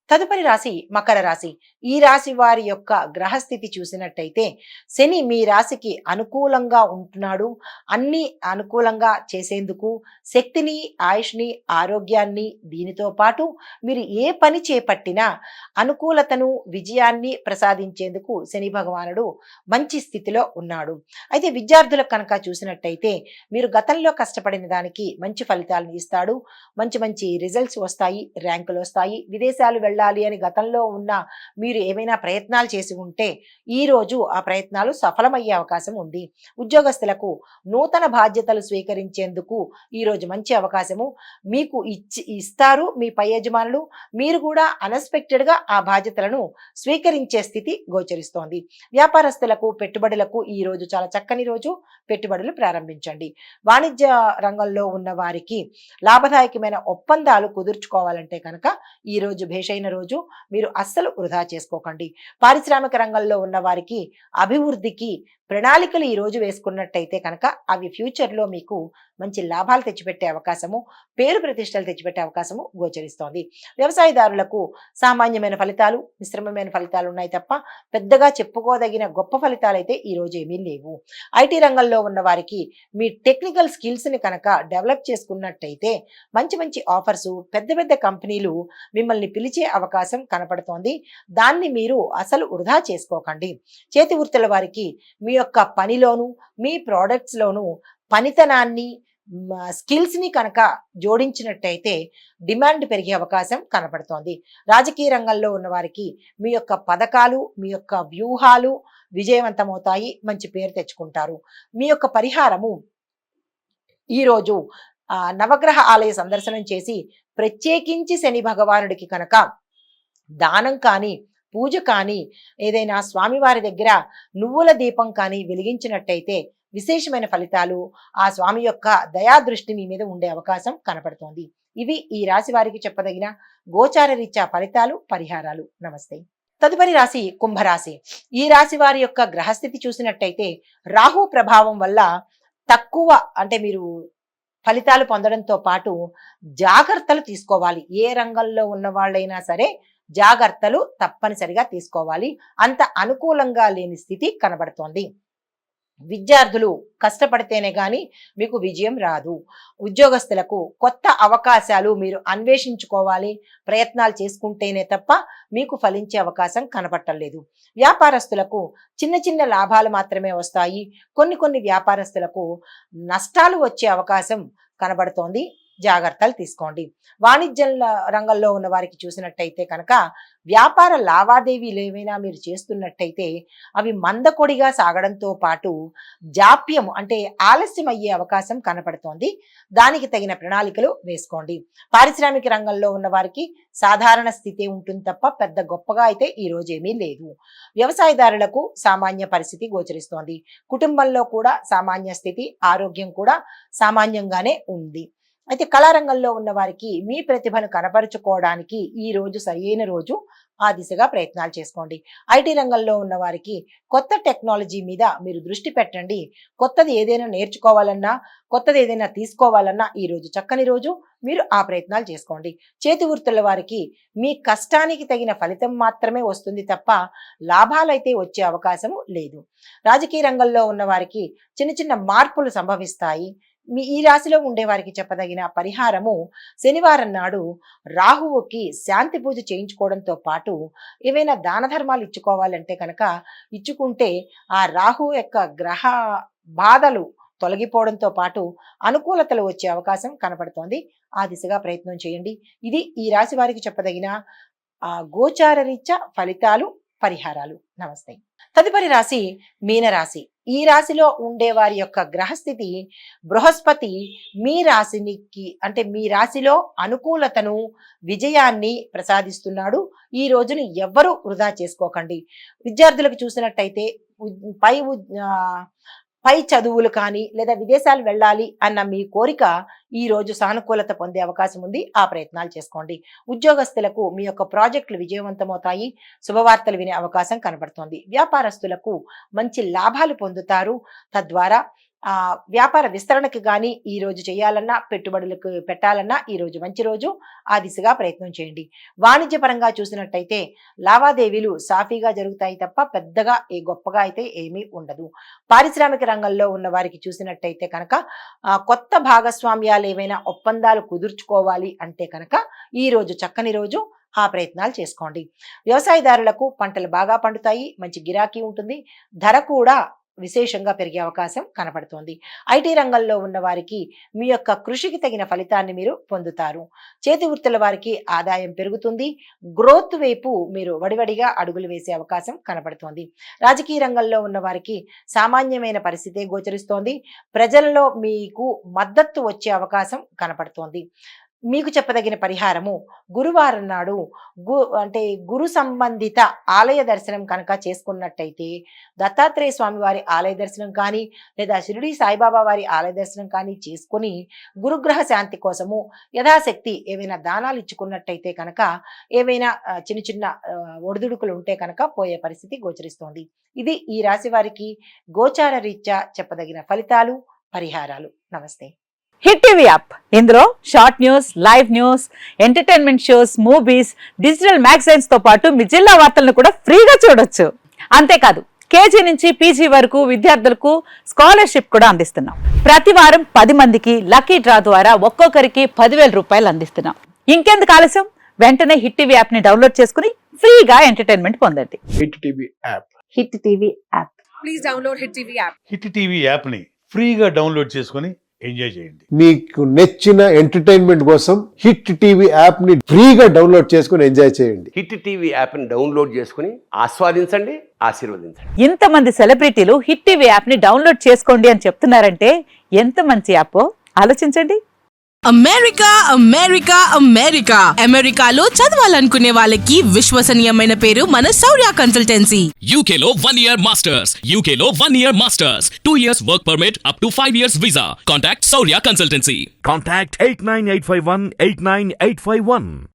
తదుపరి రాశి మకర రాశి. ఈ రాశి వారి యొక్క గ్రహస్థితి చూసినట్టయితే శని మీ రాశికి అనుకూలంగా ఉంటున్నాడు. అన్ని అనుకూలంగా చేసేందుకు శక్తిని, ఆయుష్ని, ఆరోగ్యాన్ని, దీనితో పాటు మీరు ఏ పని చేపట్టినా అనుకూలతను, విజయాన్ని ప్రసాదించేందుకు శని భగవానుడు మంచి స్థితిలో ఉన్నాడు. అయితే విద్యార్థులకు కనుక చూసినట్టయితే మీరు గతంలో కష్టపడిన దానికి మంచి ఫలితాలను ఇస్తాడు. మంచి మంచి రిజల్ట్స్ వస్తాయి, ర్యాంకులు వస్తాయి. విదేశాలు వెళ్ళాలి అని గతంలో ఉన్న మీరు ఏమైనా ప్రయత్నాలు చేసి ఉంటే ఈరోజు ఆ ప్రయత్నాలు సఫలమయ్యే అవకాశం ఉంది. ఉద్యోగస్తులకు నూతన బాధ్యతలు స్వీకరించేందుకు ఈరోజు మంచి అవకాశము మీకు ఇస్తారు మీ పై యజమానులు. మీరు కూడా అన్ఎక్స్పెక్టెడ్గా ఆ బాధ్యతలను స్వీకరించే స్థితి గోచరిస్తోంది. వ్యాపారస్తులకు, పెట్టుబడులకు ఈరోజు చాలా చక్కని రోజు. పెట్టుబడులు ప్రారంభించండి. వాణిజ్య రంగంలో ఉన్న వారికి లాభదాయకమైన ఒప్పందాలు కుదుర్చుకోవాలంటే కనుక ఈ రోజు భేషైన రోజు. మీరు అస్సలు వృధా చేసుకోకండి. పారిశ్రామిక రంగంలో ఉన్న వారికి అభివృద్ధికి ప్రణాళికలు ఈ రోజు వేసుకున్నట్టయితే కనుక అవి ఫ్యూచర్లో మీకు మంచి లాభాలు తెచ్చిపెట్టే అవకాశము, పేరు ప్రతిష్టలు తెచ్చిపెట్టే అవకాశము గోచరిస్తోంది. వ్యవసాయదారులకు సామాన్యమైన ఫలితాలు, మిశ్రమమైన ఫలితాలు ఉన్నాయి తప్ప పెద్దగా చెప్పుకోదగిన గొప్ప ఫలితాలు అయితే ఈ రోజు ఏమీ లేవు. ఐటీ రంగంలో ఉన్న వారికి మీ టెక్నికల్ స్కిల్స్ని కనుక డెవలప్ చేసుకున్నట్టయితే మంచి మంచి ఆఫర్సు, పెద్ద పెద్ద కంపెనీలు మిమ్మల్ని పిలిచే అవకాశం కనపడుతోంది. దాన్ని మీరు అసలు వృధా చేసుకోకండి. చేతి వృత్తుల వారికి మీ యొక్క పనిలోను, మీ ప్రోడక్ట్స్లోను పనితనాన్ని, స్కిల్స్ని కనుక జోడించినట్టయితే డిమాండ్ పెరిగే అవకాశం కనపడుతోంది. రాజకీయ రంగంలో ఉన్న వారికి మీ యొక్క పథకాలు, మీ యొక్క వ్యూహాలు విజయవంతమవుతాయి. మంచి పేరు తెచ్చుకుంటారు. మీ యొక్క పరిహారము ఈరోజు నవగ్రహ ఆలయ సందర్శనం చేసి ప్రత్యేకించి శని భగవానుడికి కనుక దానం కానీ, పూజ కానీ, ఏదైనా స్వామివారి దగ్గర నువ్వుల దీపం కానీ వెలిగించినట్టయితే విశేషమైన ఫలితాలు, ఆ స్వామి యొక్క దయాదృష్టి మీ మీద ఉండే అవకాశం కనపడుతోంది. ఇవి ఈ రాశి వారికి చెప్పదగిన గోచార రీత్యా ఫలితాలు, పరిహారాలు. నమస్తే. తదుపరి రాశి కుంభరాశి. ఈ రాశి వారి యొక్క గ్రహస్థితి చూసినట్టయితే రాహు ప్రభావం వల్ల తక్కువ అంటే మీరు ఫలితాలు పొందడంతో పాటు జాగ్రత్తలు తీసుకోవాలి. ఏ రంగంలో ఉన్న వాళ్ళైనా సరే జాగ్రత్తలు తప్పనిసరిగా తీసుకోవాలి. అంత అనుకూలంగా లేని స్థితి కనబడుతోంది. విద్యార్థులు కష్టపడితేనే కానీ మీకు విజయం రాదు. ఉద్యోగస్తులకు కొత్త అవకాశాలు మీరు అన్వేషించుకోవాలి, ప్రయత్నాలు చేసుకుంటేనే తప్ప మీకు ఫలించే అవకాశం కనపట్టలేదు. వ్యాపారస్తులకు చిన్న చిన్న లాభాలు మాత్రమే వస్తాయి. కొన్ని వ్యాపారస్తులకు నష్టాలు వచ్చే అవకాశం కనబడుతోంది. జాగ్రత్తలు తీసుకోండి. వాణిజ్య రంగంలో ఉన్న వారికి చూసినట్టయితే కనుక వ్యాపార లావాదేవీలు ఏమైనా మీరు చేస్తున్నట్టయితే అవి మందకొడిగా సాగడంతో పాటు జాప్యం అంటే ఆలస్యం అయ్యే అవకాశం కనపడుతోంది. దానికి తగిన ప్రణాళికలు వేసుకోండి. పారిశ్రామిక రంగంలో ఉన్న వారికి సాధారణ స్థితి ఉంటుంది తప్ప పెద్ద గొప్పగా అయితే ఈ రోజు ఏమీ లేదు. వ్యవసాయదారులకు సామాన్య పరిస్థితి గోచరిస్తోంది. కుటుంబంలో కూడా సామాన్య స్థితి, ఆరోగ్యం కూడా సామాన్యంగానే ఉంది. అయితే కళారంగంలో ఉన్న వారికి మీ ప్రతిభను కనపరుచుకోవడానికి ఈ రోజు సరైన రోజు. ఆ దిశగా ప్రయత్నాలు చేసుకోండి. ఐటీ రంగంలో ఉన్న వారికి కొత్త టెక్నాలజీ మీద మీరు దృష్టి పెట్టండి. కొత్తది ఏదైనా నేర్చుకోవాలన్నా, కొత్తది ఏదైనా తీసుకోవాలన్నా ఈ రోజు చక్కని రోజు. మీరు ఆ ప్రయత్నాలు చేసుకోండి. చేతి వృత్తుల వారికి మీ కష్టానికి తగిన ఫలితం మాత్రమే వస్తుంది తప్ప లాభాలైతే వచ్చే అవకాశము లేదు. రాజకీయ రంగంలో ఉన్న వారికి చిన్న చిన్న మార్పులు సంభవిస్తాయి. ఈ రాశిలో ఉండే వారికి చెప్పదగిన పరిహారము శనివారం నాడు రాహువుకి శాంతి పూజ చేయించుకోవడంతో పాటు ఏవైనా దాన ధర్మాలు ఇచ్చుకోవాలంటే కనుక ఇచ్చుకుంటే ఆ రాహు యొక్క గ్రహ బాధలు తొలగిపోవడంతో పాటు అనుకూలతలు వచ్చే అవకాశం కనపడుతోంది. ఆ దిశగా ప్రయత్నం చేయండి. ఇది ఈ రాశి వారికి చెప్పదగిన గోచార రీత్యా ఫలితాలు, పరిహారాలు. నమస్తే. తదుపరి రాశి మీనరాశి. ఈ రాశిలో ఉండే వారి యొక్క గ్రహస్థితి బృహస్పతి మీ రాశికి అంటే మీ రాశిలో అనుకూలతను, విజయాన్ని ప్రసాదిస్తున్నాడు. ఈ రోజును ఎవ్వరూ వృధా చేసుకోకండి. విద్యార్థులకు చూసినట్టయితే పై చదువులు కానీ లేదా విదేశాలు వెళ్ళాలి అన్న మీ కోరిక ఈ రోజు సానుకూలత పొందే అవకాశం ఉంది. ఆ ప్రయత్నాలు చేసుకోండి. ఉద్యోగస్తులకు మీ యొక్క ప్రాజెక్టులు విజయవంతమవుతాయి. శుభవార్తలు వినే అవకాశం కనబడుతోంది. వ్యాపారస్తులకు మంచి లాభాలు పొందుతారు. తద్వారా వ్యాపార విస్తరణకి కానీ ఈ రోజు చేయాలన్నా, పెట్టుబడులకు పెట్టాలన్నా ఈ రోజు మంచి రోజు. ఆ దిశగా ప్రయత్నం చేయండి. వాణిజ్యపరంగా చూసినట్టయితే లావాదేవీలు సాఫీగా జరుగుతాయి తప్ప పెద్దగా గొప్పగా అయితే ఏమీ ఉండదు. పారిశ్రామిక రంగంలో ఉన్న వారికి చూసినట్టయితే కనుక కొత్త భాగస్వామ్యాలు ఏవైనా ఒప్పందాలు కుదుర్చుకోవాలి అంటే కనుక ఈ రోజు చక్కని రోజు. ఆ ప్రయత్నాలు చేసుకోండి. వ్యవసాయదారులకు పంటలు బాగా పండుతాయి, మంచి గిరాకీ ఉంటుంది, ధర కూడా విశేషంగా పెరిగే అవకాశం కనపడుతోంది. ఐటీ రంగంలో ఉన్న వారికి మీ యొక్క కృషికి తగిన ఫలితాన్ని మీరు పొందుతారు. చేతి వృత్తుల వారికి ఆదాయం పెరుగుతుంది. గ్రోత్ వైపు మీరు వడివడిగా అడుగులు వేసే అవకాశం కనపడుతోంది. రాజకీయ రంగంలో ఉన్న వారికి సామాన్యమైన పరిస్థితే గోచరిస్తోంది. ప్రజలలో మీకు మద్దతు వచ్చే అవకాశం కనపడుతోంది. మీకు చెప్పదగిన పరిహారము గురువారం నాడు గురు సంబంధిత ఆలయ దర్శనం కనుక చేసుకున్నట్టయితే దత్తాత్రేయ స్వామి వారి ఆలయ దర్శనం కానీ లేదా షిరిడి సాయిబాబా వారి ఆలయ దర్శనం కానీ చేసుకుని గురుగ్రహ శాంతి కోసము యథాశక్తి ఏవైనా దానాలు ఇచ్చుకున్నట్టయితే కనుక ఏవైనా చిన్న చిన్న ఒడిదుడుకులు ఉంటే కనుక పోయే పరిస్థితి గోచరిస్తోంది. ఇది ఈ రాశి వారికి గోచార రీత్యా చెప్పదగిన ఫలితాలు, పరిహారాలు. నమస్తే. హిట్ టీవీ యాప్, ఇందులో short news, live news, entertainment shows, movies, digital magazines తో పాటు మీ జిల్లా వార్తలను కూడా ఫ్రీగా చూడొచ్చు. అంతేకాదు కేజీ నుంచి పీజీ వరకు విద్యార్థులకు స్కాలర్షిప్ కూడా అందిస్తున్నాం. ప్రతి వారం 10 మందికి లక్కీ డ్రా ద్వారా ఒక్కొక్కరికి 10,000 రూపాయలు అందిస్తున్నాం. ఇంకెందుకు ఆలస్యం, వెంటనే హిట్ టీవీ యాప్ ని డౌన్లోడ్ చేసుకుని ఫ్రీగా ఎంటర్టైన్మెంట్ పొందండి. Hit TV app. Hit TV app. Please download hit TV app. Hit TV app ని ఫ్రీగా డౌన్లోడ్ చేసుకొని ఎంజాయ్ చేయండి. మీకు నచ్చిన ఎంటర్టైన్మెంట్ కోసం హిట్ టీవీ యాప్ ని ఫ్రీగా డౌన్లోడ్ చేసుకుని ఎంజాయ్ చేయండి. హిట్ టీవీ యాప్ ని డౌన్లోడ్ చేసుకుని ఆస్వాదించండి, ఆశీర్వదించండి. ఇంతమంది సెలబ్రిటీలు హిట్ టీవీ యాప్ ని డౌన్లోడ్ చేసుకోండి అని చెప్తున్నారంటే ఎంత మంచి యాప్ ఆలోచించండి. అమెరికా అమెరికా అమెరికా అమెరికాలో చదవాలనుకునే వాళ్ళకి విశ్వసనీయమైన పేరు మన శౌర్య కన్సల్టెన్సీ. UK లో 1 year masters. UK లో 1 year masters. 2 years work permit up to 5 years visa. Contact Saurya Consultancy. Contact 89851 89851.